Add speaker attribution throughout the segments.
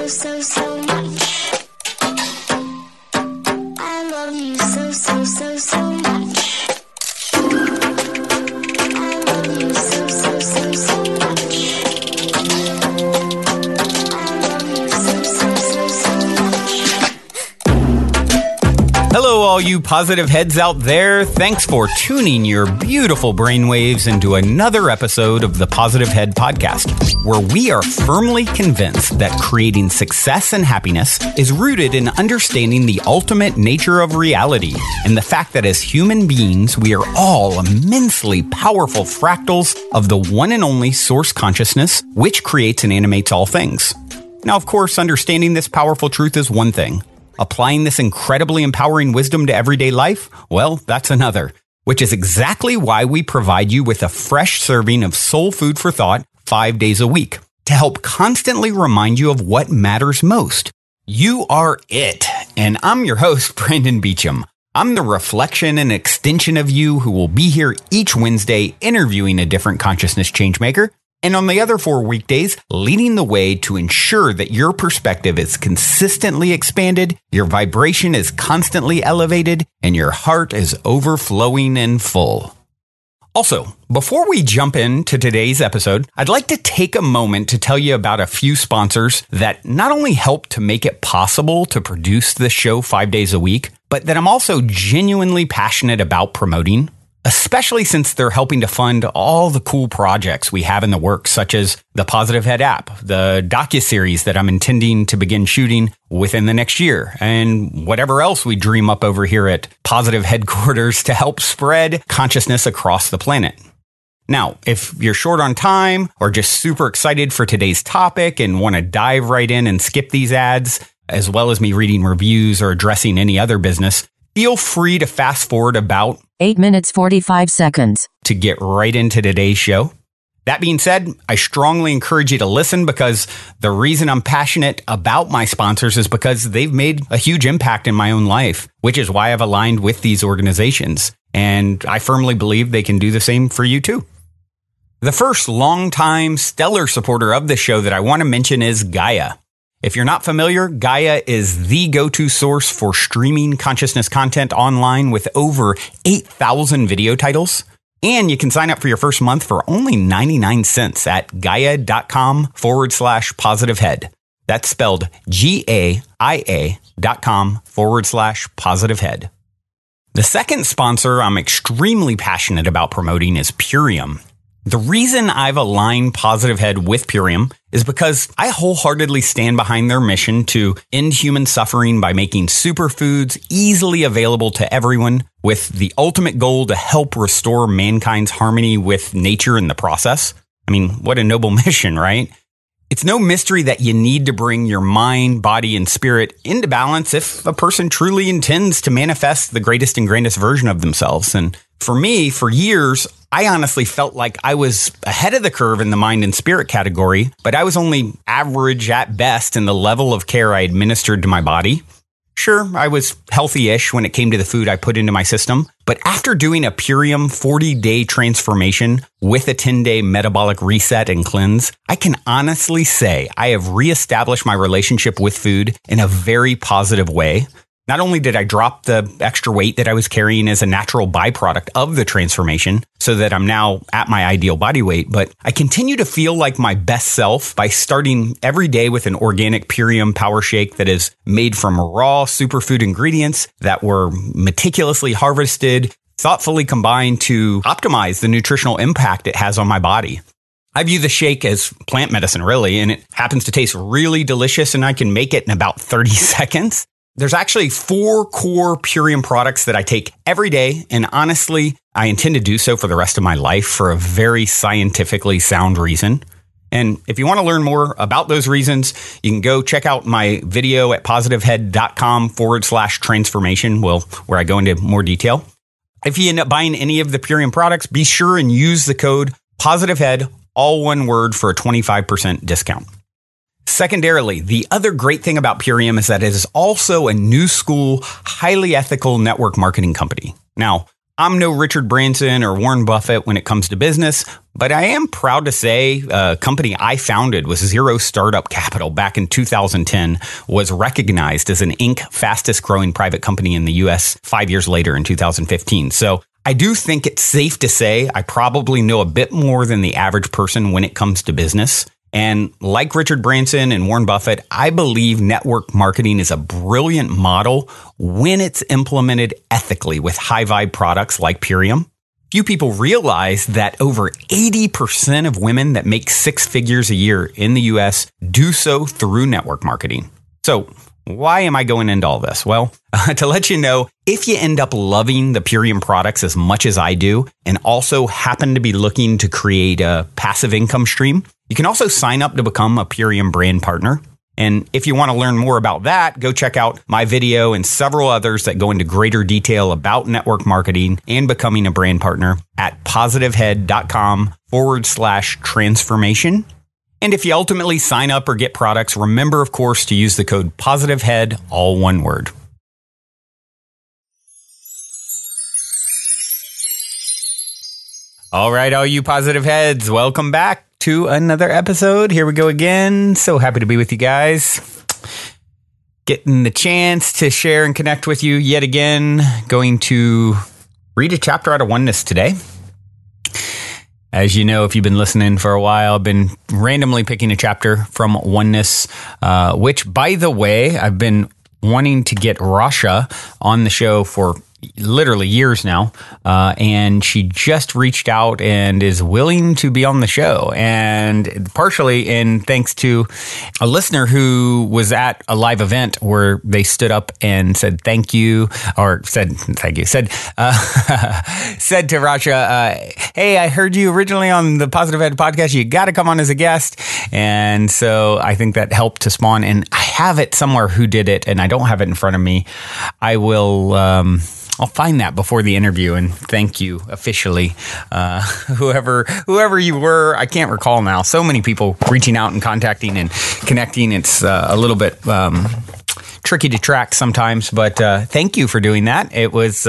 Speaker 1: so much. I love you so much. I love you so much. I love you so much.
Speaker 2: Hello, all you positive heads out there. Thanks for tuning your beautiful brainwaves into another episode of the Positive Head Podcast, where we are firmly convinced that creating success and happiness is rooted in understanding the ultimate nature of reality and the fact that as human beings, we are all immensely powerful fractals of the one and only source consciousness, which creates and animates all things. Now, of course, understanding this powerful truth is one thing. Applying this incredibly empowering wisdom to everyday life? Well, that's another, which is exactly why we provide you with a fresh serving of soul food for thought 5 days a week to help constantly remind you of what matters most. You are it. And I'm your host, Brandon Beecham. I'm the reflection and extension of you who will be here each Wednesday interviewing a different consciousness changemaker. And on the other 4 weekdays, leading the way to ensure that your perspective is consistently expanded, your vibration is constantly elevated, and your heart is overflowing and full. Also, before we jump into today's episode, I'd like to take a moment to tell you about a few sponsors that not only help to make it possible to produce this show 5 days a week, but that I'm also genuinely passionate about promoting. Especially since they're helping to fund all the cool projects we have in the works, such as the Positive Head app, the docuseries that I'm intending to begin shooting within the next year, and whatever else we dream up over here at Positive Headquarters to help spread consciousness across the planet. Now, if you're short on time or just super excited for today's topic and want to dive right in and skip these ads, as well as me reading reviews or addressing any other business, feel free to fast forward about
Speaker 3: 8 minutes, 45 seconds
Speaker 2: to get right into today's show. That being said, I strongly encourage you to listen because the reason I'm passionate about my sponsors is because they've made a huge impact in my own life, which is why I've aligned with these organizations. And I firmly believe they can do the same for you too. The first longtime stellar supporter of the show that I want to mention is Gaia. If you're not familiar, Gaia is the go-to source for streaming consciousness content online with over 8,000 video titles. And you can sign up for your first month for only 99 cents at gaia.com/positivehead. That's spelled GAIA.com/positivehead. The second sponsor I'm extremely passionate about promoting is Purium. The reason I've aligned Positive Head with Purium is because I wholeheartedly stand behind their mission to end human suffering by making superfoods easily available to everyone with the ultimate goal to help restore mankind's harmony with nature in the process. I mean, what a noble mission, right? It's no mystery that you need to bring your mind, body, and spirit into balance if a person truly intends to manifest the greatest and grandest version of themselves. And for me, for years, I honestly felt like I was ahead of the curve in the mind and spirit category, but I was only average at best in the level of care I administered to my body. Sure, I was healthy-ish when it came to the food I put into my system, but after doing a Purium 40-day transformation with a 10-day metabolic reset and cleanse, I can honestly say I have reestablished my relationship with food in a very positive way. Not only did I drop the extra weight that I was carrying as a natural byproduct of the transformation so that I'm now at my ideal body weight, but I continue to feel like my best self by starting every day with an organic Purium power shake that is made from raw superfood ingredients that were meticulously harvested, thoughtfully combined to optimize the nutritional impact it has on my body. I view the shake as plant medicine, really, and it happens to taste really delicious, and I can make it in about 30 seconds. There's actually 4 core Purium products that I take every day, and honestly, I intend to do so for the rest of my life for a very scientifically sound reason. And if you want to learn more about those reasons, you can go check out my video at positivehead.com/transformation, where I go into more detail. If you end up buying any of the Purium products, be sure and use the code POSITIVEHEAD, all one word, for a 25% discount. Secondarily, the other great thing about Purium is that it is also a new school, highly ethical network marketing company. Now, I'm no Richard Branson or Warren Buffett when it comes to business, but I am proud to say a company I founded with zero startup capital back in 2010 was recognized as an Inc. fastest growing private company in the U.S. 5 years later in 2015. So I do think it's safe to say I probably know a bit more than the average person when it comes to business. And like Richard Branson and Warren Buffett, I believe network marketing is a brilliant model when it's implemented ethically with high vibe products like Purium. Few people realize that over 80% of women that make six figures a year in the US do so through network marketing. So why am I going into all this? Well, to let you know, if you end up loving the Purium products as much as I do, and also happen to be looking to create a passive income stream, you can also sign up to become a Purium brand partner. And if you want to learn more about that, go check out my video and several others that go into greater detail about network marketing and becoming a brand partner at positivehead.com/transformation. And if you ultimately sign up or get products, remember, of course, to use the code POSITIVEHEAD, all one word. All right, all you positive heads, welcome back to another episode. Here we go again. So happy to be with you guys. Getting the chance to share and connect with you yet again. Going to read a chapter out of Oneness today. As you know, if you've been listening for a while, I've been randomly picking a chapter from Oneness, which, by the way, I've been wanting to get Rasha on the show for literally years now, and she just reached out and is willing to be on the show, and partially in thanks to a listener who was at a live event where they stood up and said thank you, or said thank you, said said to Rasha, hey, I heard you originally on the Positive Ed podcast, you got to come on as a guest. And so I think that helped to spawn, and I have it somewhere who did it, and I don't have it in front of me. I will I'll find that before the interview and thank you officially. Whoever you were, I can't recall now. So many people reaching out and contacting and connecting. It's a little bit tricky to track sometimes, but thank you for doing that. It was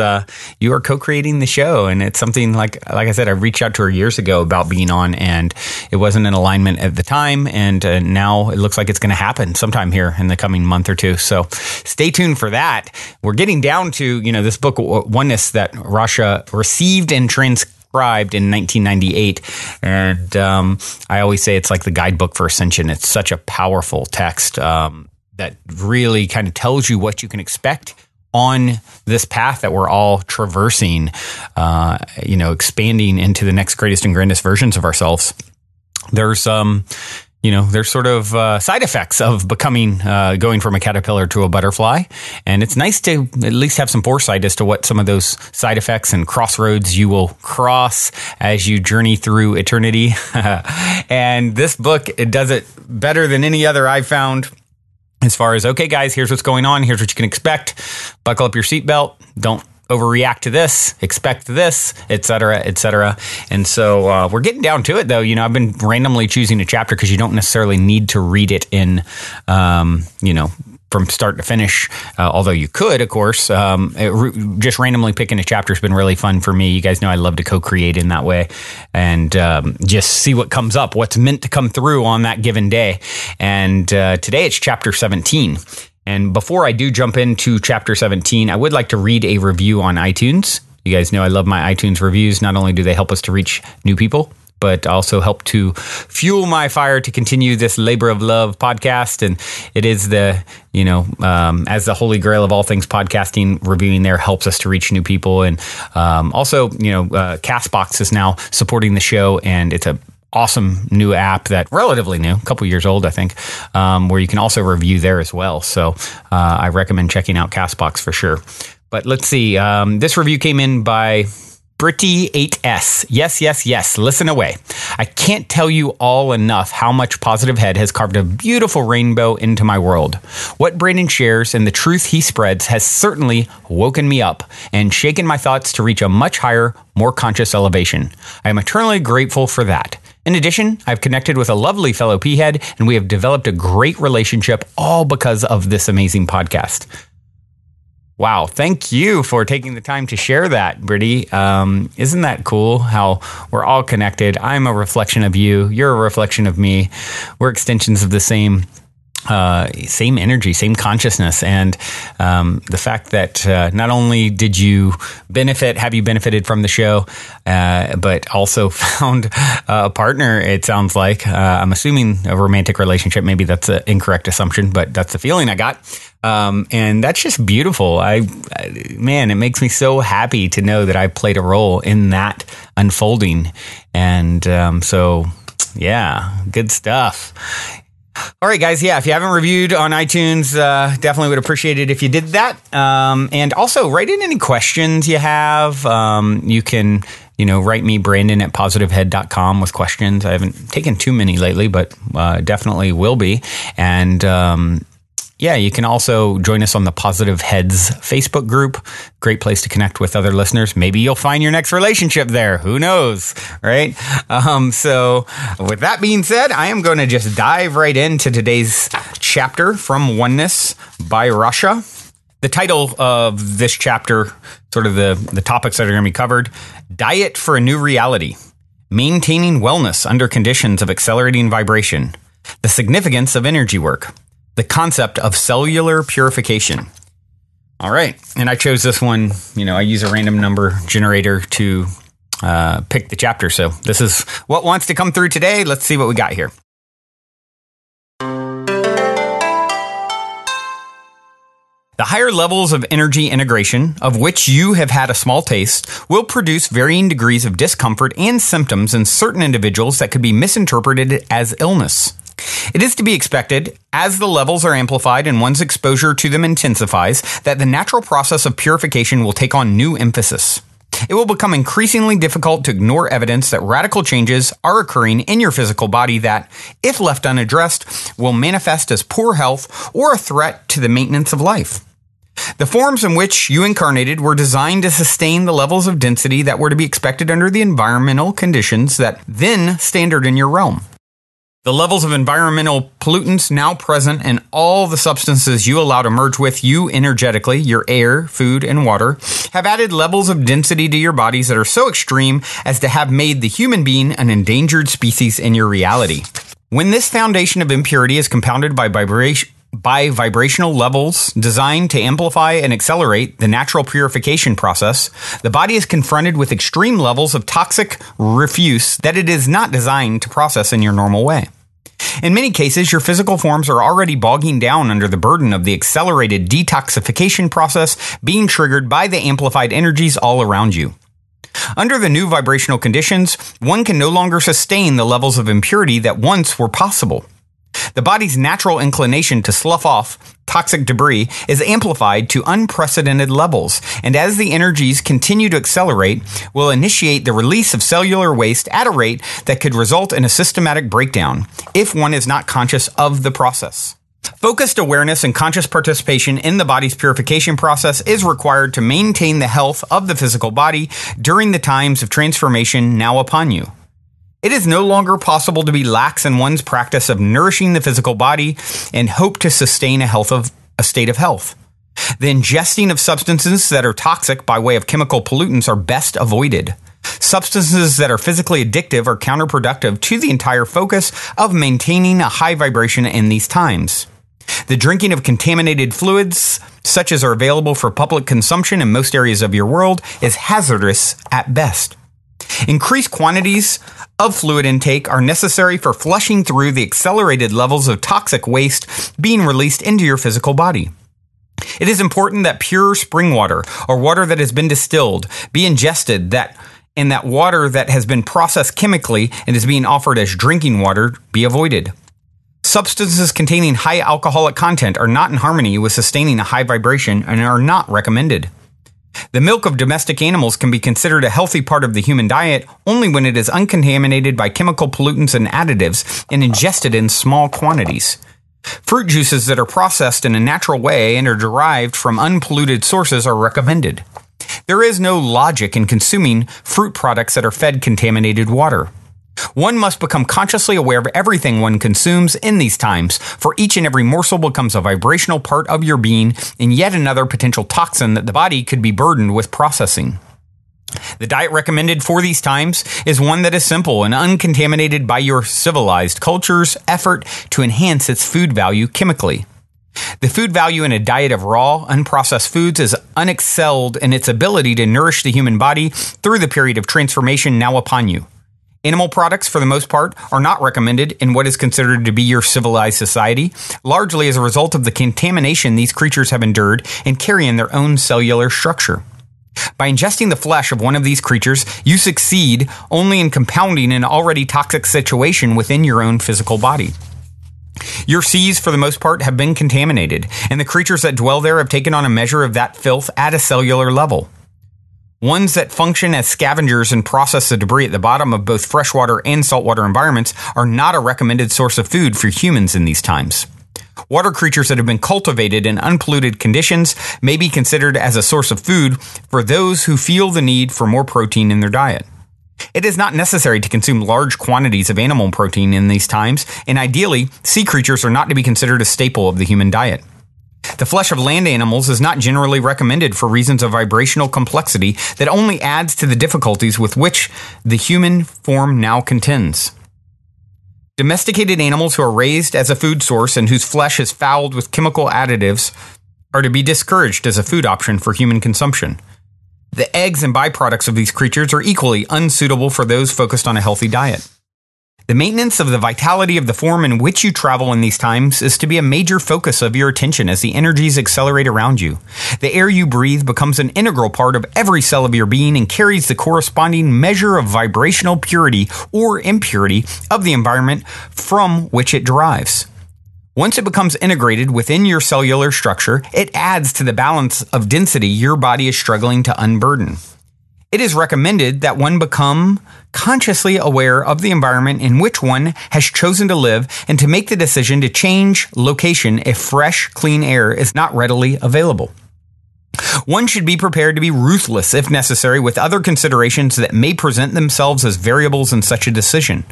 Speaker 2: you are co-creating the show, and it's something like I said, I reached out to her years ago about being on, and it wasn't in alignment at the time, and now it looks like it's going to happen sometime here in the coming month or two. So stay tuned for that. We're getting down to this book Oneness that Rasha received and transcribed in 1998, and I always say it's like the guidebook for ascension. It's such a powerful text that really kind of tells you what you can expect on this path that we're all traversing, expanding into the next greatest and grandest versions of ourselves. There's sort of side effects of becoming, going from a caterpillar to a butterfly. And it's nice to at least have some foresight as to what some of those side effects and crossroads you will cross as you journey through eternity. And this book, it does it better than any other I've found. As far as, okay, guys, here's what's going on. Here's what you can expect. Buckle up your seatbelt. Don't overreact to this. Expect this, et cetera, et cetera. And so we're getting down to it, though. I've been randomly choosing a chapter because you don't necessarily need to read it in, from start to finish, although you could, of course. Just randomly picking a chapter has been really fun for me. You guys know I love to co-create in that way and just see what comes up, what's meant to come through on that given day. And today it's chapter 17. And before I do jump into chapter 17, I would like to read a review on iTunes. You guys know I love my iTunes reviews. Not only do they help us to reach new people, but also help to fuel my fire to continue this labor of love podcast. And it is the, as the holy grail of all things podcasting, reviewing there helps us to reach new people. And also, CastBox is now supporting the show, and it's a awesome new app that relatively new, a couple years old, I think, where you can also review there as well. So I recommend checking out CastBox for sure. But let's see. This review came in by Britty 8S. Yes. Listen away. I can't tell you all enough how much Positive Head has carved a beautiful rainbow into my world. What Brandon shares and the truth he spreads has certainly woken me up and shaken my thoughts to reach a much higher, more conscious elevation. I am eternally grateful for that. In addition, I've connected with a lovely fellow P-head, and we have developed a great relationship, all because of this amazing podcast. Wow. Thank you for taking the time to share that, Brittany. Isn't that cool how we're all connected? I'm a reflection of you. You're a reflection of me. We're extensions of the same energy, same consciousness. And the fact that not only did you have you benefited from the show, but also found a partner, it sounds like. I'm assuming a romantic relationship. Maybe that's an incorrect assumption, but that's the feeling I got. And that's just beautiful. Man, it makes me so happy to know that I played a role in that unfolding. And so, yeah, good stuff. All right, guys. Yeah, if you haven't reviewed on iTunes, definitely would appreciate it if you did that. And also, write in any questions you have. You can, write me, Brandon, at positivehead.com with questions. I haven't taken too many lately, but definitely will be. And yeah, you can also join us on the Positive Heads Facebook group. Great place to connect with other listeners. Maybe you'll find your next relationship there. Who knows, right? So with that being said, I am going to just dive right into today's chapter from Oneness by Russia. The title of this chapter, sort of the topics that are going to be covered: Diet for a New Reality, Maintaining Wellness Under Conditions of Accelerating Vibration, The Significance of Energy Work, the concept of cellular purification. All right. And I chose this one. I use a random number generator to pick the chapter. So this is what wants to come through today. Let's see what we got here. The higher levels of energy integration, of which you have had a small taste, will produce varying degrees of discomfort and symptoms in certain individuals that could be misinterpreted as illness. It is to be expected, as the levels are amplified and one's exposure to them intensifies, that the natural process of purification will take on new emphasis. It will become increasingly difficult to ignore evidence that radical changes are occurring in your physical body that, if left unaddressed, will manifest as poor health or a threat to the maintenance of life. The forms in which you incarnated were designed to sustain the levels of density that were to be expected under the environmental conditions that then standard in your realm. The levels of environmental pollutants now present in all the substances you allow to merge with you energetically, your air, food, and water, have added levels of density to your bodies that are so extreme as to have made the human being an endangered species in your reality. When this foundation of impurity is compounded by vibrational levels designed to amplify and accelerate the natural purification process, the body is confronted with extreme levels of toxic refuse that it is not designed to process in your normal way. In many cases, your physical forms are already bogging down under the burden of the accelerated detoxification process being triggered by the amplified energies all around you. Under the new vibrational conditions, one can no longer sustain the levels of impurity that once were possible. The body's natural inclination to slough off toxic debris is amplified to unprecedented levels, and as the energies continue to accelerate, will initiate the release of cellular waste at a rate that could result in a systematic breakdown if one is not conscious of the process. Focused awareness and conscious participation in the body's purification process is required to maintain the health of the physical body during the times of transformation now upon you. It is no longer possible to be lax in one's practice of nourishing the physical body and hope to sustain a state of health. The ingesting of substances that are toxic by way of chemical pollutants are best avoided. Substances that are physically addictive are counterproductive to the entire focus of maintaining a high vibration in these times. The drinking of contaminated fluids, such as are available for public consumption in most areas of your world, is hazardous at best. Increased quantities of fluid intake are necessary for flushing through the accelerated levels of toxic waste being released into your physical body. It is important that pure spring water or water that has been distilled be ingested, and that water that has been processed chemically and is being offered as drinking water be avoided. Substances containing high alcoholic content are not in harmony with sustaining a high vibration and are not recommended. The milk of domestic animals can be considered a healthy part of the human diet only when it is uncontaminated by chemical pollutants and additives and ingested in small quantities. Fruit juices that are processed in a natural way and are derived from unpolluted sources are recommended. There is no logic in consuming fruit products that are fed contaminated water. One must become consciously aware of everything one consumes in these times, for each and every morsel becomes a vibrational part of your being and yet another potential toxin that the body could be burdened with processing. The diet recommended for these times is one that is simple and uncontaminated by your civilized culture's effort to enhance its food value chemically. The food value in a diet of raw, unprocessed foods is unexcelled in its ability to nourish the human body through the period of transformation now upon you. Animal products, for the most part, are not recommended in what is considered to be your civilized society, largely as a result of the contamination these creatures have endured and carry in their own cellular structure. By ingesting the flesh of one of these creatures, you succeed only in compounding an already toxic situation within your own physical body. Your seas, for the most part, have been contaminated, and the creatures that dwell there have taken on a measure of that filth at a cellular level. Ones that function as scavengers and process the debris at the bottom of both freshwater and saltwater environments are not a recommended source of food for humans in these times. Water creatures that have been cultivated in unpolluted conditions may be considered as a source of food for those who feel the need for more protein in their diet. It is not necessary to consume large quantities of animal protein in these times, and ideally, sea creatures are not to be considered a staple of the human diet. The flesh of land animals is not generally recommended for reasons of vibrational complexity that only adds to the difficulties with which the human form now contends. Domesticated animals who are raised as a food source and whose flesh is fouled with chemical additives are to be discouraged as a food option for human consumption. The eggs and byproducts of these creatures are equally unsuitable for those focused on a healthy diet. The maintenance of the vitality of the form in which you travel in these times is to be a major focus of your attention as the energies accelerate around you. The air you breathe becomes an integral part of every cell of your being and carries the corresponding measure of vibrational purity or impurity of the environment from which it derives. Once it becomes integrated within your cellular structure, it adds to the balance of density your body is struggling to unburden. It is recommended that one become consciously aware of the environment in which one has chosen to live and to make the decision to change location if fresh, clean air is not readily available. One should be prepared to be ruthless if necessary with other considerations that may present themselves as variables in such a decision.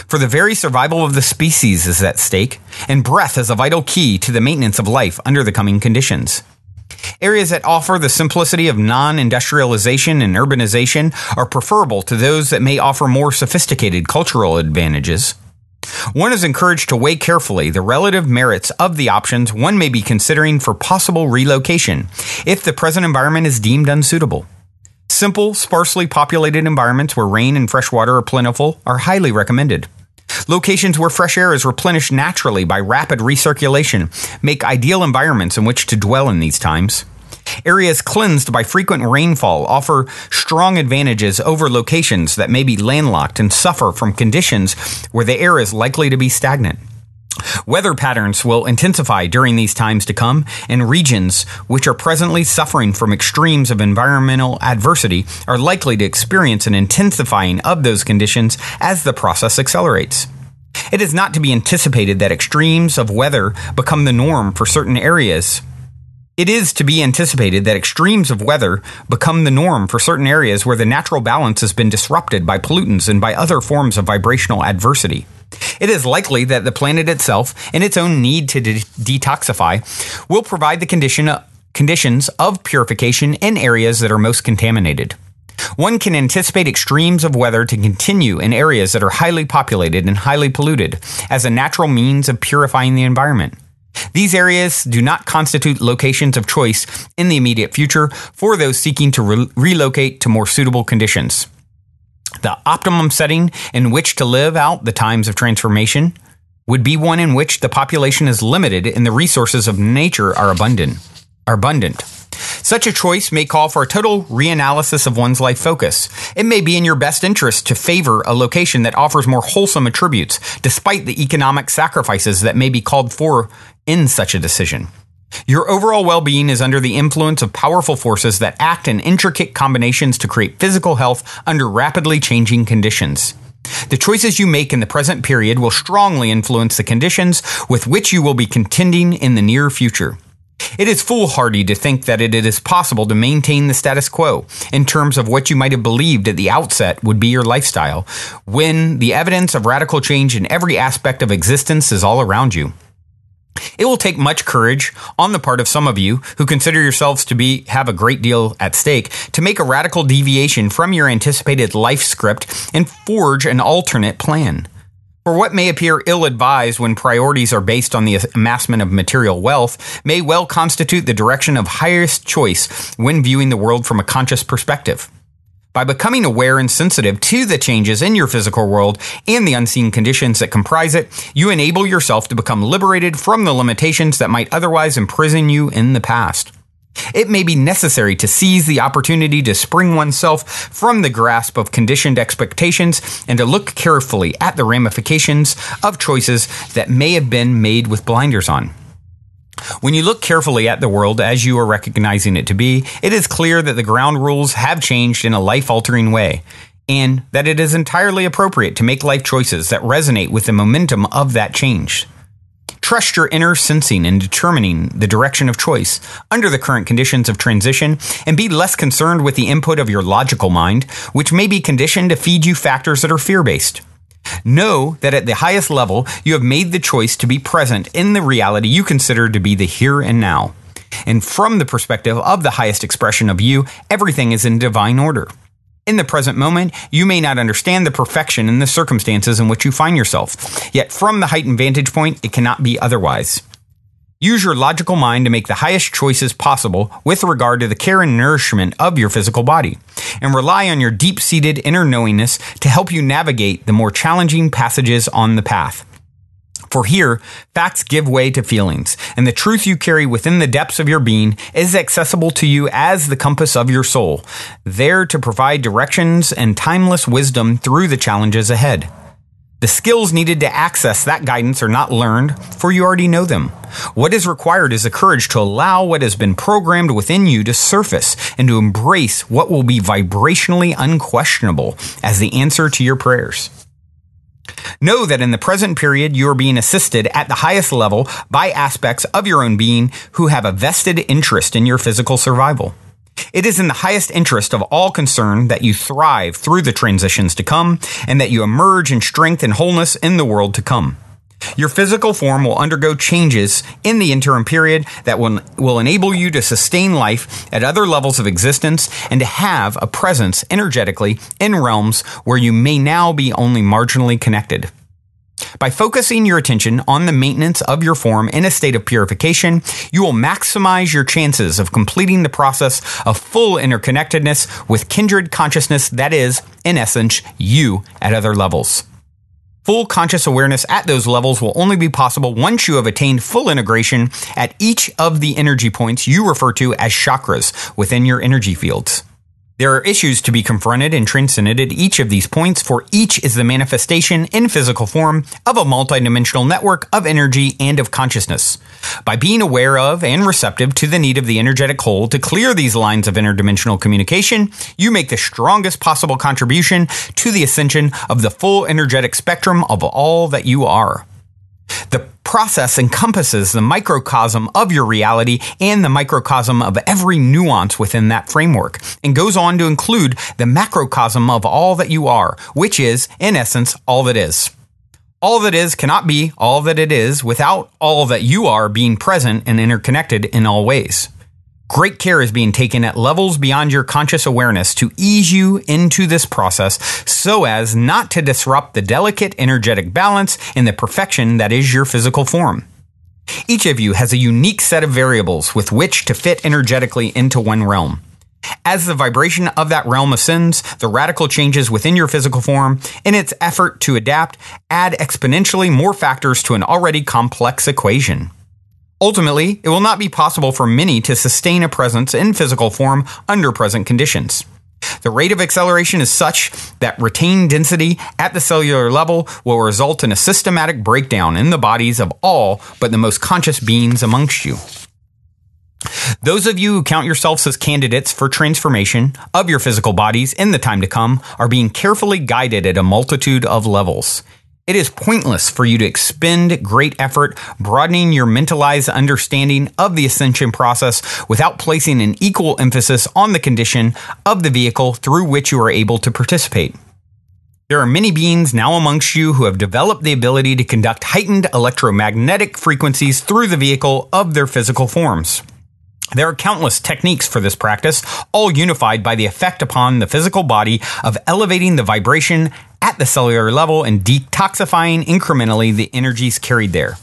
Speaker 2: For the very survival of the species is at stake, and breath is a vital key to the maintenance of life under the coming conditions. Areas that offer the simplicity of non-industrialization and urbanization are preferable to those that may offer more sophisticated cultural advantages. One is encouraged to weigh carefully the relative merits of the options one may be considering for possible relocation if the present environment is deemed unsuitable. Simple, sparsely populated environments where rain and fresh water are plentiful are highly recommended. Locations where fresh air is replenished naturally by rapid recirculation make ideal environments in which to dwell in these times. Areas cleansed by frequent rainfall offer strong advantages over locations that may be landlocked and suffer from conditions where the air is likely to be stagnant. Weather patterns will intensify during these times to come, and regions which are presently suffering from extremes of environmental adversity are likely to experience an intensifying of those conditions as the process accelerates. It is not to be anticipated that extremes of weather become the norm for certain areas. It is to be anticipated that extremes of weather become the norm for certain areas where the natural balance has been disrupted by pollutants and by other forms of vibrational adversity. It is likely that the planet itself, in its own need to detoxify, will provide the conditions of purification in areas that are most contaminated. One can anticipate extremes of weather to continue in areas that are highly populated and highly polluted as a natural means of purifying the environment. These areas do not constitute locations of choice in the immediate future for those seeking to relocate to more suitable conditions. The optimum setting in which to live out the times of transformation would be one in which the population is limited and the resources of nature are abundant. Such a choice may call for a total reanalysis of one's life focus. It may be in your best interest to favor a location that offers more wholesome attributes, despite the economic sacrifices that may be called for in such a decision. Your overall well-being is under the influence of powerful forces that act in intricate combinations to create physical health under rapidly changing conditions. The choices you make in the present period will strongly influence the conditions with which you will be contending in the near future. It is foolhardy to think that it is possible to maintain the status quo in terms of what you might have believed at the outset would be your lifestyle, when the evidence of radical change in every aspect of existence is all around you. It will take much courage on the part of some of you who consider yourselves to have a great deal at stake to make a radical deviation from your anticipated life script and forge an alternate plan. For what may appear ill-advised when priorities are based on the amassment of material wealth may well constitute the direction of highest choice when viewing the world from a conscious perspective. By becoming aware and sensitive to the changes in your physical world and the unseen conditions that comprise it, you enable yourself to become liberated from the limitations that might otherwise imprison you in the past. It may be necessary to seize the opportunity to spring oneself from the grasp of conditioned expectations and to look carefully at the ramifications of choices that may have been made with blinders on. When you look carefully at the world as you are recognizing it to be, it is clear that the ground rules have changed in a life-altering way, and that it is entirely appropriate to make life choices that resonate with the momentum of that change. Trust your inner sensing in determining the direction of choice under the current conditions of transition, and be less concerned with the input of your logical mind, which may be conditioned to feed you factors that are fear-based. Know that at the highest level, you have made the choice to be present in the reality you consider to be the here and now. And from the perspective of the highest expression of you, everything is in divine order. In the present moment, you may not understand the perfection in the circumstances in which you find yourself, yet from the heightened vantage point, it cannot be otherwise. Use your logical mind to make the highest choices possible with regard to the care and nourishment of your physical body, and rely on your deep-seated inner knowingness to help you navigate the more challenging passages on the path. For here, facts give way to feelings, and the truth you carry within the depths of your being is accessible to you as the compass of your soul, there to provide directions and timeless wisdom through the challenges ahead. The skills needed to access that guidance are not learned, for you already know them. What is required is the courage to allow what has been programmed within you to surface and to embrace what will be vibrationally unquestionable as the answer to your prayers. Know that in the present period, you are being assisted at the highest level by aspects of your own being who have a vested interest in your physical survival. It is in the highest interest of all concerned that you thrive through the transitions to come, and that you emerge in strength and wholeness in the world to come. Your physical form will undergo changes in the interim period that will enable you to sustain life at other levels of existence and to have a presence energetically in realms where you may now be only marginally connected. By focusing your attention on the maintenance of your form in a state of purification, you will maximize your chances of completing the process of full interconnectedness with kindred consciousness that is, in essence, you at other levels. Full conscious awareness at those levels will only be possible once you have attained full integration at each of the energy points you refer to as chakras within your energy fields. There are issues to be confronted and transcended at each of these points, for each is the manifestation in physical form of a multidimensional network of energy and of consciousness. By being aware of and receptive to the need of the energetic whole to clear these lines of interdimensional communication, you make the strongest possible contribution to the ascension of the full energetic spectrum of all that you are. The process encompasses the microcosm of your reality and the microcosm of every nuance within that framework, and goes on to include the macrocosm of all that you are, which is, in essence, all that is. All that is cannot be all that it is without all that you are being present and interconnected in all ways. Great care is being taken at levels beyond your conscious awareness to ease you into this process so as not to disrupt the delicate energetic balance and the perfection that is your physical form. Each of you has a unique set of variables with which to fit energetically into one realm. As the vibration of that realm ascends, the radical changes within your physical form, in its effort to adapt, add exponentially more factors to an already complex equation. Ultimately, it will not be possible for many to sustain a presence in physical form under present conditions. The rate of acceleration is such that retained density at the cellular level will result in a systematic breakdown in the bodies of all but the most conscious beings amongst you. Those of you who count yourselves as candidates for transformation of your physical bodies in the time to come are being carefully guided at a multitude of levels. It is pointless for you to expend great effort broadening your mentalized understanding of the ascension process without placing an equal emphasis on the condition of the vehicle through which you are able to participate. There are many beings now amongst you who have developed the ability to conduct heightened electromagnetic frequencies through the vehicle of their physical forms. There are countless techniques for this practice, all unified by the effect upon the physical body of elevating the vibration at the cellular level and detoxifying incrementally the energies carried there.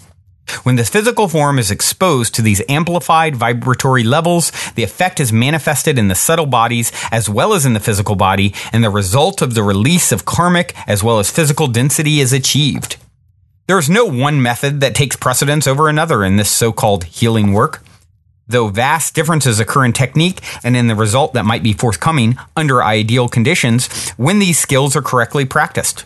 Speaker 2: When the physical form is exposed to these amplified vibratory levels, the effect is manifested in the subtle bodies as well as in the physical body, and the result of the release of karmic as well as physical density is achieved. There is no one method that takes precedence over another in this so-called healing work. Though vast differences occur in technique and in the result that might be forthcoming under ideal conditions when these skills are correctly practiced.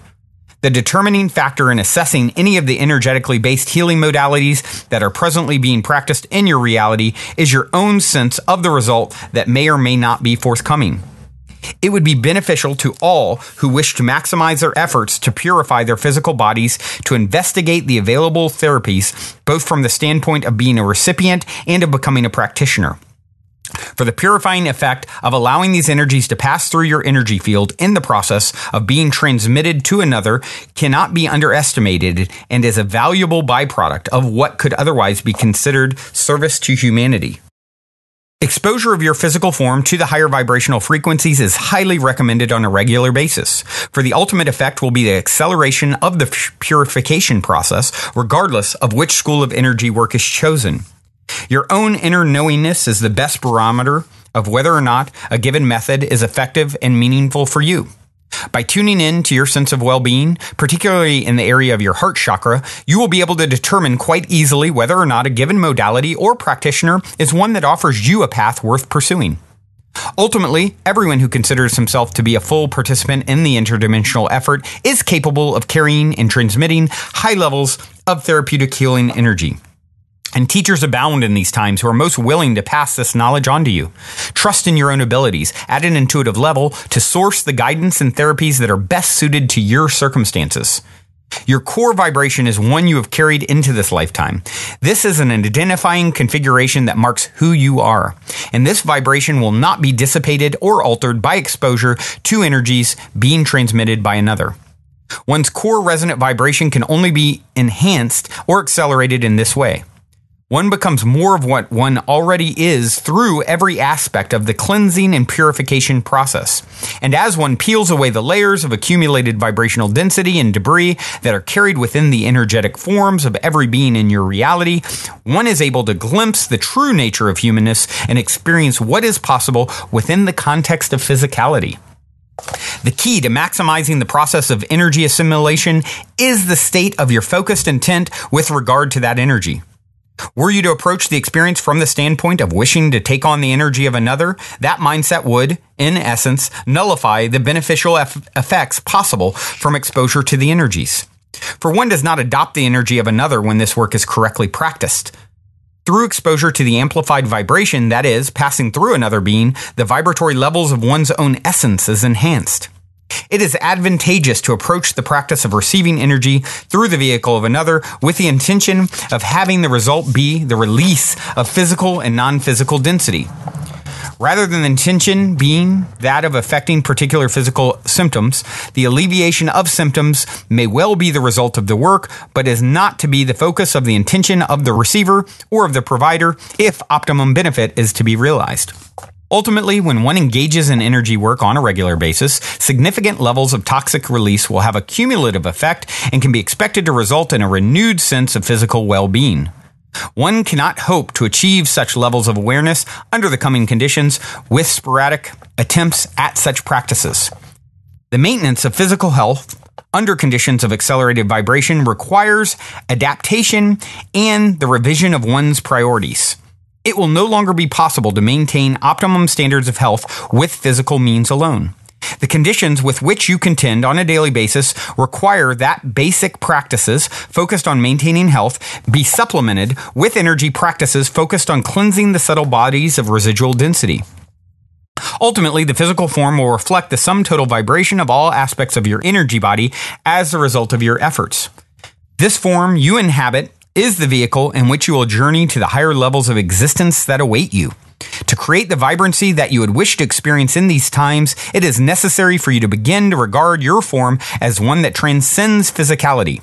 Speaker 2: The determining factor in assessing any of the energetically based healing modalities that are presently being practiced in your reality is your own sense of the result that may or may not be forthcoming. It would be beneficial to all who wish to maximize their efforts to purify their physical bodies to investigate the available therapies, both from the standpoint of being a recipient and of becoming a practitioner. For the purifying effect of allowing these energies to pass through your energy field in the process of being transmitted to another cannot be underestimated and is a valuable byproduct of what could otherwise be considered service to humanity. Exposure of your physical form to the higher vibrational frequencies is highly recommended on a regular basis, for the ultimate effect will be the acceleration of the purification process, regardless of which school of energy work is chosen. Your own inner knowingness is the best barometer of whether or not a given method is effective and meaningful for you. By tuning in to your sense of well-being, particularly in the area of your heart chakra, you will be able to determine quite easily whether or not a given modality or practitioner is one that offers you a path worth pursuing. Ultimately, everyone who considers himself to be a full participant in the interdimensional effort is capable of carrying and transmitting high levels of therapeutic healing energy. And teachers abound in these times who are most willing to pass this knowledge on to you. Trust in your own abilities at an intuitive level to source the guidance and therapies that are best suited to your circumstances. Your core vibration is one you have carried into this lifetime. This is an identifying configuration that marks who you are. And this vibration will not be dissipated or altered by exposure to energies being transmitted by another. One's core resonant vibration can only be enhanced or accelerated in this way. One becomes more of what one already is through every aspect of the cleansing and purification process. And as one peels away the layers of accumulated vibrational density and debris that are carried within the energetic forms of every being in your reality, one is able to glimpse the true nature of humanness and experience what is possible within the context of physicality. The key to maximizing the process of energy assimilation is the state of your focused intent with regard to that energy. Were you to approach the experience from the standpoint of wishing to take on the energy of another, that mindset would, in essence, nullify the beneficial effects possible from exposure to the energies. For one does not adopt the energy of another when this work is correctly practiced. Through exposure to the amplified vibration, that is, passing through another being, the vibratory levels of one's own essence is enhanced. It is advantageous to approach the practice of receiving energy through the vehicle of another with the intention of having the result be the release of physical and non-physical density. Rather than the intention being that of affecting particular physical symptoms, the alleviation of symptoms may well be the result of the work, but is not to be the focus of the intention of the receiver or of the provider if optimum benefit is to be realized. Ultimately, when one engages in energy work on a regular basis, significant levels of toxic release will have a cumulative effect and can be expected to result in a renewed sense of physical well-being. One cannot hope to achieve such levels of awareness under the coming conditions with sporadic attempts at such practices. The maintenance of physical health under conditions of accelerated vibration requires adaptation and the revision of one's priorities. It will no longer be possible to maintain optimum standards of health with physical means alone. The conditions with which you contend on a daily basis require that basic practices focused on maintaining health be supplemented with energy practices focused on cleansing the subtle bodies of residual density. Ultimately, the physical form will reflect the sum total vibration of all aspects of your energy body as the result of your efforts. This form you inhabit is the vehicle in which you will journey to the higher levels of existence that await you. To create the vibrancy that you would wish to experience in these times, it is necessary for you to begin to regard your form as one that transcends physicality.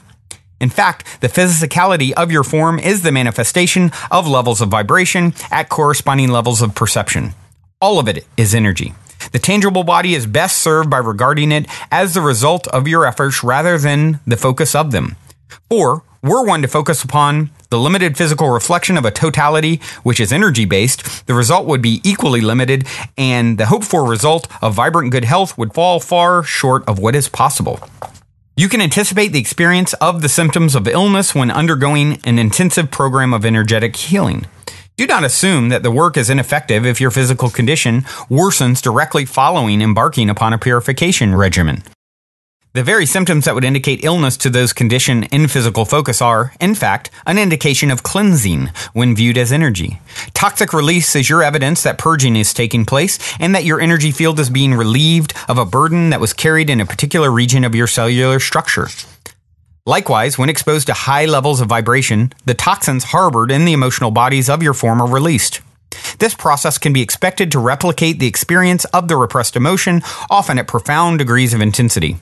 Speaker 2: In fact, the physicality of your form is the manifestation of levels of vibration at corresponding levels of perception. All of it is energy. The tangible body is best served by regarding it as the result of your efforts rather than the focus of them. For, were one to focus upon the limited physical reflection of a totality which is energy-based, the result would be equally limited, and the hoped-for result of vibrant good health would fall far short of what is possible. You can anticipate the experience of the symptoms of illness when undergoing an intensive program of energetic healing. Do not assume that the work is ineffective if your physical condition worsens directly following embarking upon a purification regimen. The very symptoms that would indicate illness to those conditioned in physical focus are, in fact, an indication of cleansing when viewed as energy. Toxic release is your evidence that purging is taking place and that your energy field is being relieved of a burden that was carried in a particular region of your cellular structure. Likewise, when exposed to high levels of vibration, the toxins harbored in the emotional bodies of your form are released. This process can be expected to replicate the experience of the repressed emotion, often at profound degrees of intensity.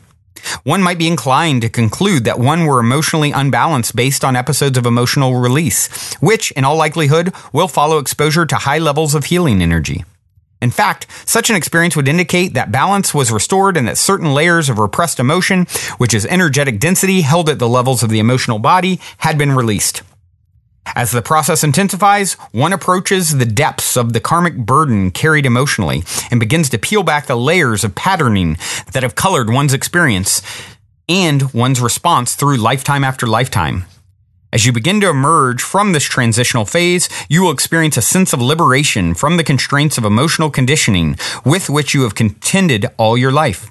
Speaker 2: One might be inclined to conclude that one were emotionally unbalanced based on episodes of emotional release, which, in all likelihood, will follow exposure to high levels of healing energy. In fact, such an experience would indicate that balance was restored and that certain layers of repressed emotion, which is energetic density held at the levels of the emotional body, had been released. As the process intensifies, one approaches the depths of the karmic burden carried emotionally and begins to peel back the layers of patterning that have colored one's experience and one's response through lifetime after lifetime. As you begin to emerge from this transitional phase, you will experience a sense of liberation from the constraints of emotional conditioning with which you have contended all your life.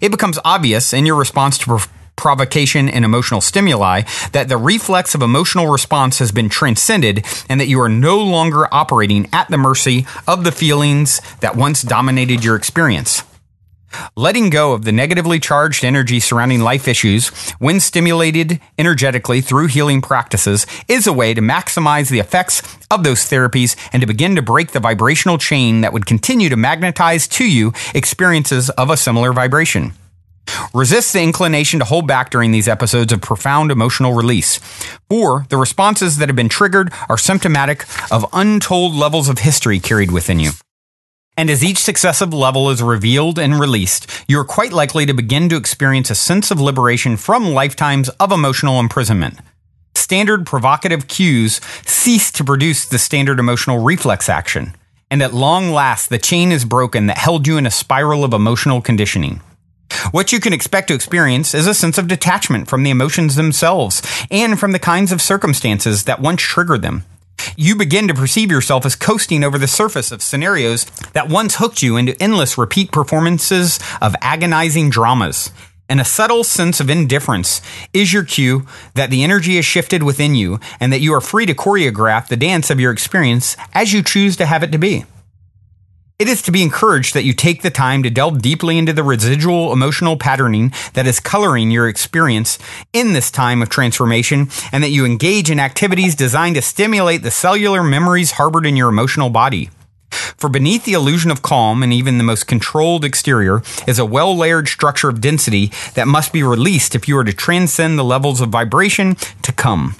Speaker 2: It becomes obvious in your response to provocation and emotional stimuli that the reflex of emotional response has been transcended and that you are no longer operating at the mercy of the feelings that once dominated your experience. Letting go of the negatively charged energy surrounding life issues when stimulated energetically through healing practices is a way to maximize the effects of those therapies and to begin to break the vibrational chain that would continue to magnetize to you experiences of a similar vibration. Resist the inclination to hold back during these episodes of profound emotional release, for the responses that have been triggered are symptomatic of untold levels of history carried within you. And as each successive level is revealed and released, you are quite likely to begin to experience a sense of liberation from lifetimes of emotional imprisonment. Standard provocative cues cease to produce the standard emotional reflex action, and at long last the chain is broken that held you in a spiral of emotional conditioning. What you can expect to experience is a sense of detachment from the emotions themselves and from the kinds of circumstances that once triggered them. You begin to perceive yourself as coasting over the surface of scenarios that once hooked you into endless repeat performances of agonizing dramas. And a subtle sense of indifference is your cue that the energy is shifted within you and that you are free to choreograph the dance of your experience as you choose to have it to be. It is to be encouraged that you take the time to delve deeply into the residual emotional patterning that is coloring your experience in this time of transformation, and that you engage in activities designed to stimulate the cellular memories harbored in your emotional body. For beneath the illusion of calm and even the most controlled exterior is a well-layered structure of density that must be released if you are to transcend the levels of vibration to come.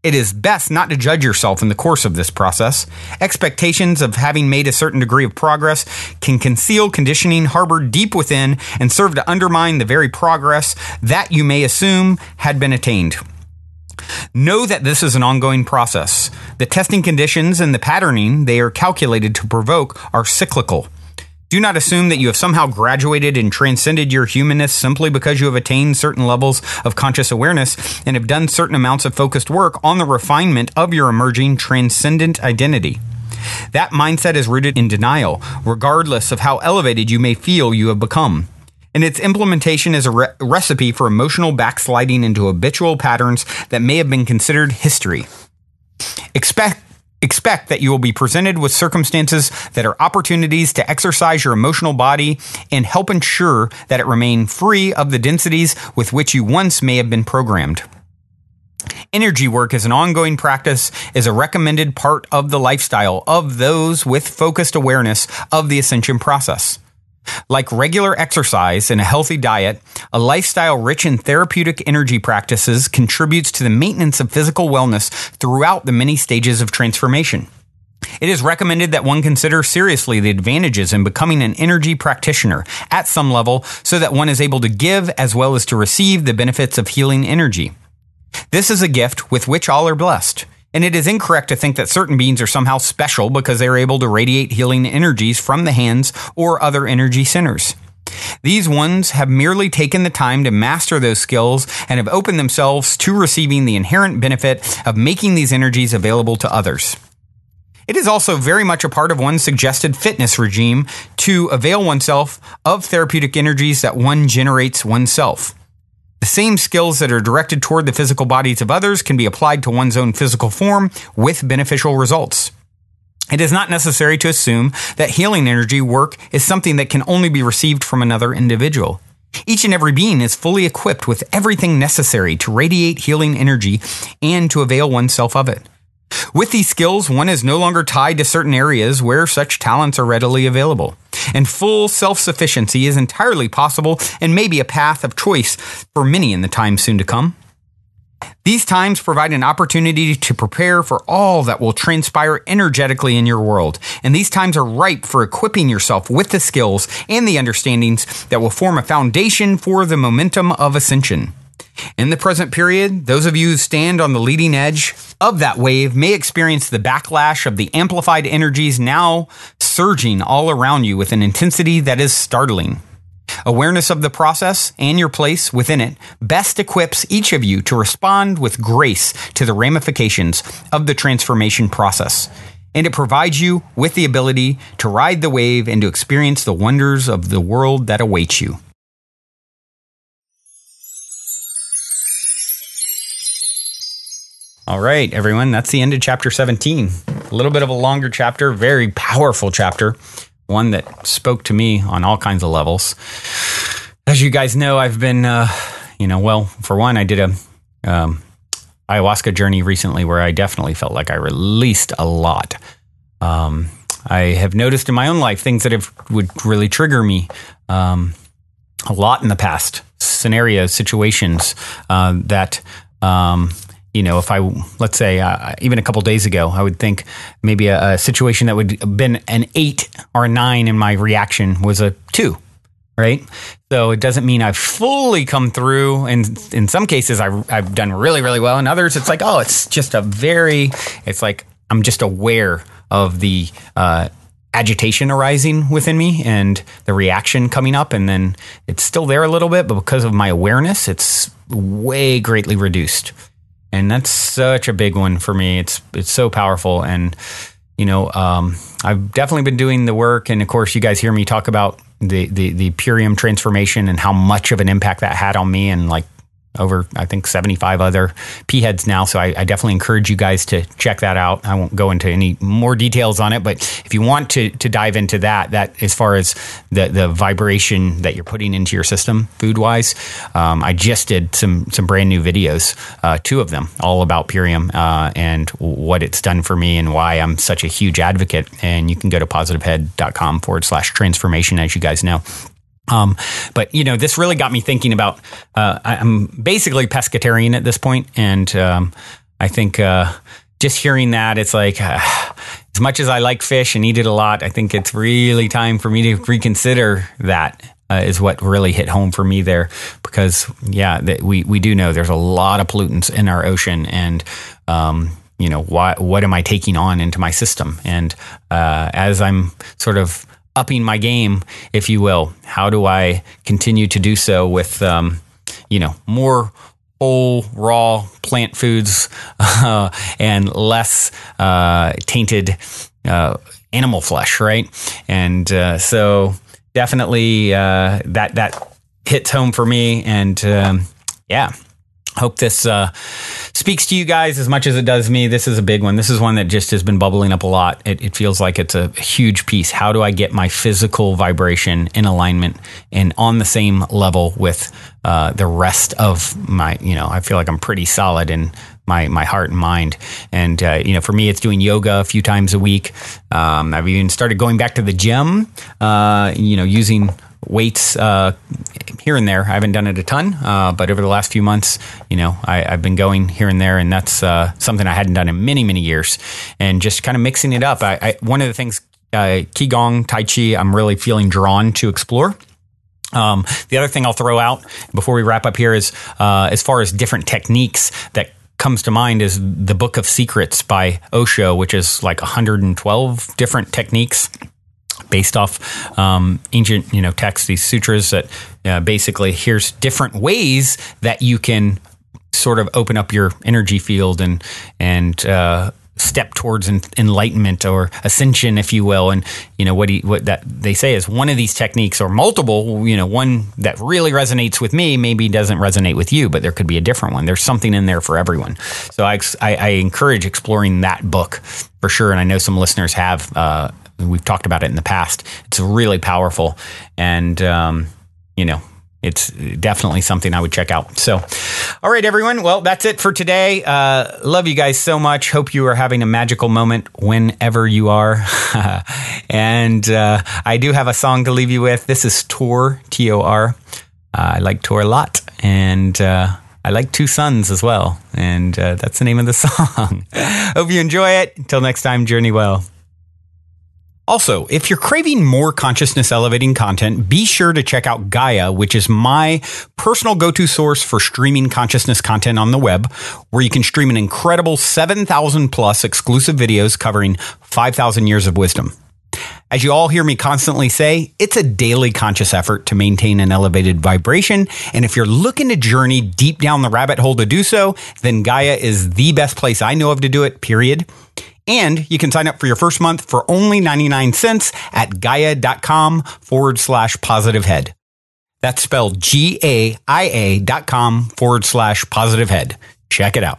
Speaker 2: It is best not to judge yourself in the course of this process. Expectations of having made a certain degree of progress can conceal conditioning harbored deep within and serve to undermine the very progress that you may assume had been attained. Know that this is an ongoing process. The testing conditions and the patterning they are calculated to provoke are cyclical. Do not assume that you have somehow graduated and transcended your humanness simply because you have attained certain levels of conscious awareness and have done certain amounts of focused work on the refinement of your emerging transcendent identity. That mindset is rooted in denial, regardless of how elevated you may feel you have become. And its implementation is a recipe for emotional backsliding into habitual patterns that may have been considered history. Expect Expect that you will be presented with circumstances that are opportunities to exercise your emotional body and help ensure that it remain free of the densities with which you once may have been programmed. Energy work as an ongoing practice is a recommended part of the lifestyle of those with focused awareness of the ascension process. Like regular exercise and a healthy diet, a lifestyle rich in therapeutic energy practices contributes to the maintenance of physical wellness throughout the many stages of transformation. It is recommended that one consider seriously the advantages in becoming an energy practitioner at some level so that one is able to give as well as to receive the benefits of healing energy. This is a gift with which all are blessed. And it is incorrect to think that certain beings are somehow special because they are able to radiate healing energies from the hands or other energy centers. These ones have merely taken the time to master those skills and have opened themselves to receiving the inherent benefit of making these energies available to others. It is also very much a part of one's suggested fitness regime to avail oneself of therapeutic energies that one generates oneself. The same skills that are directed toward the physical bodies of others can be applied to one's own physical form with beneficial results. It is not necessary to assume that healing energy work is something that can only be received from another individual. Each and every being is fully equipped with everything necessary to radiate healing energy and to avail oneself of it. With these skills, one is no longer tied to certain areas where such talents are readily available. And full self-sufficiency is entirely possible and may be a path of choice for many in the time soon to come. These times provide an opportunity to prepare for all that will transpire energetically in your world. And these times are ripe for equipping yourself with the skills and the understandings that will form a foundation for the momentum of ascension. In the present period, those of you who stand on the leading edge of that wave may experience the backlash of the amplified energies now surging all around you with an intensity that is startling. Awareness of the process and your place within it best equips each of you to respond with grace to the ramifications of the transformation process. And it provides you with the ability to ride the wave and to experience the wonders of the world that awaits you. All right, everyone, that's the end of chapter 17. A little bit of a longer chapter, very powerful chapter, one that spoke to me on all kinds of levels. As you guys know, I've been, for one, I did a ayahuasca journey recently where I definitely felt like I released a lot. I have noticed in my own life things that would really trigger me a lot in the past, scenarios, situations that... if let's say, even a couple days ago, I would think maybe a situation that would have been an 8 or a 9 and my reaction was a 2, right? So it doesn't mean I've fully come through. And in some cases, I've done really, really well. In others, it's like, it's like I'm just aware of the agitation arising within me and the reaction coming up. And then it's still there a little bit, but because of my awareness, it's way greatly reduced. And that's such a big one for me. It's so powerful. And, I've definitely been doing the work. And of course, you guys hear me talk about the Purium transformation and how much of an impact that had on me and like over, I think, 75 other P-heads now. So I definitely encourage you guys to check that out. I won't go into any more details on it, but if you want to dive into that as far as the vibration that you're putting into your system food-wise, I just did some brand new videos, 2 of them, all about Purium and what it's done for me and why I'm such a huge advocate. And you can go to positivehead.com/transformation, as you guys know. But this really got me thinking about, I'm basically pescatarian at this point. And, I think, just hearing that, it's like, as much as I like fish and eat it a lot, I think it's really time for me to reconsider that, is what really hit home for me there. Because we do know there's a lot of pollutants in our ocean and, what am I taking on into my system? And, as I'm sort of upping my game, if you will, how do I continue to do so with, more whole, raw plant foods and less tainted animal flesh, right? And so definitely that hits home for me. And Hope this speaks to you guys as much as it does me. This is a big one. This is one that just has been bubbling up a lot. It feels like it's a huge piece. How do I get my physical vibration in alignment and on the same level with the rest of my, I feel like I'm pretty solid in my heart and mind. And, for me, it's doing yoga a few times a week. I've even started going back to the gym, using weights here and there. I haven't done it a ton, but over the last few months, I've been going here and there, and that's something I hadn't done in many, many years, and just kind of mixing it up. One of the things, Qigong, Tai Chi, I'm really feeling drawn to explore. The other thing I'll throw out before we wrap up here is, as far as different techniques that comes to mind, is the Book of Secrets by Osho, which is like 112 different techniques based off ancient, texts, these sutras that basically here's different ways that you can sort of open up your energy field and step towards enlightenment or ascension, if you will. And what that they say is one of these techniques, or multiple. One that really resonates with me maybe doesn't resonate with you, but there could be a different one. There's something in there for everyone. So I encourage exploring that book for sure. And I know some listeners have. We've talked about it in the past. It's really powerful, and it's definitely something I would check out. So, all right, everyone. Well, that's it for today. Love you guys so much. Hope you are having a magical moment whenever you are. And I do have a song to leave you with. This is Tor, Tor. I like Tor a lot, and I like Two Sons as well. And that's the name of the song. Hope you enjoy it. Until next time, journey well. Also, if you're craving more consciousness elevating content, be sure to check out Gaia, which is my personal go-to source for streaming consciousness content on the web, where you can stream an incredible 7,000 plus exclusive videos covering 5,000 years of wisdom. As you all hear me constantly say, it's a daily conscious effort to maintain an elevated vibration. And if you're looking to journey deep down the rabbit hole to do so, then Gaia is the best place I know of to do it, period. And you can sign up for your first month for only 99 cents at gaia.com/positivehead. That's spelled GAIA.com/positivehead. Check it out.